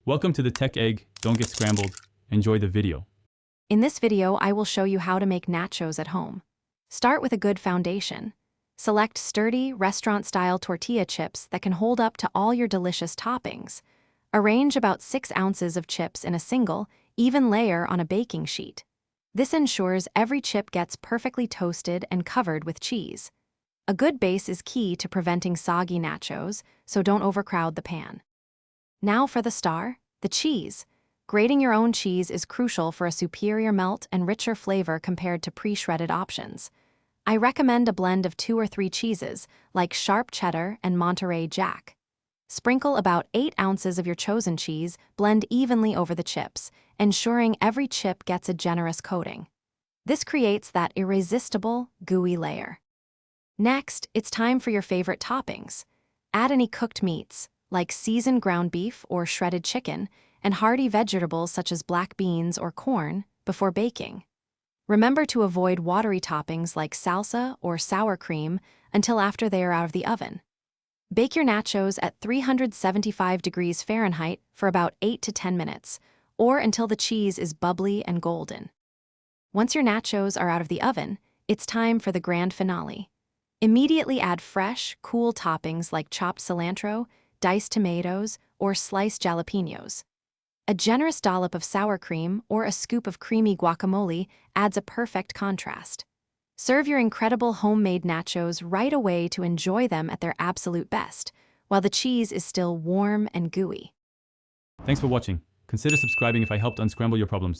Welcome to the Tech Egg. Don't get scrambled. Enjoy the video. In this video, I will show you how to make nachos at home. Start with a good foundation. Select sturdy, restaurant-style tortilla chips that can hold up to all your delicious toppings. Arrange about 6 ounces of chips in a single, even layer on a baking sheet. This ensures every chip gets perfectly toasted and covered with cheese. A good base is key to preventing soggy nachos, so don't overcrowd the pan. Now for the star, the cheese. Grating your own cheese is crucial for a superior melt and richer flavor compared to pre-shredded options. I recommend a blend of 2 or 3 cheeses, like sharp cheddar and Monterey Jack. Sprinkle about 8 ounces of your chosen cheese, blend evenly over the chips, ensuring every chip gets a generous coating. This creates that irresistible, gooey layer. Next, it's time for your favorite toppings. Add any cooked meats, like seasoned ground beef or shredded chicken, and hearty vegetables such as black beans or corn, before baking. Remember to avoid watery toppings like salsa or sour cream until after they are out of the oven. Bake your nachos at 375 degrees Fahrenheit for about 8 to 10 minutes, or until the cheese is bubbly and golden. Once your nachos are out of the oven, it's time for the grand finale. Immediately add fresh, cool toppings like chopped cilantro, diced tomatoes, or sliced jalapenos. A generous dollop of sour cream or a scoop of creamy guacamole adds a perfect contrast. Serve your incredible homemade nachos right away to enjoy them at their absolute best, while the cheese is still warm and gooey. Thanks for watching. Consider subscribing if I helped unscramble your problems.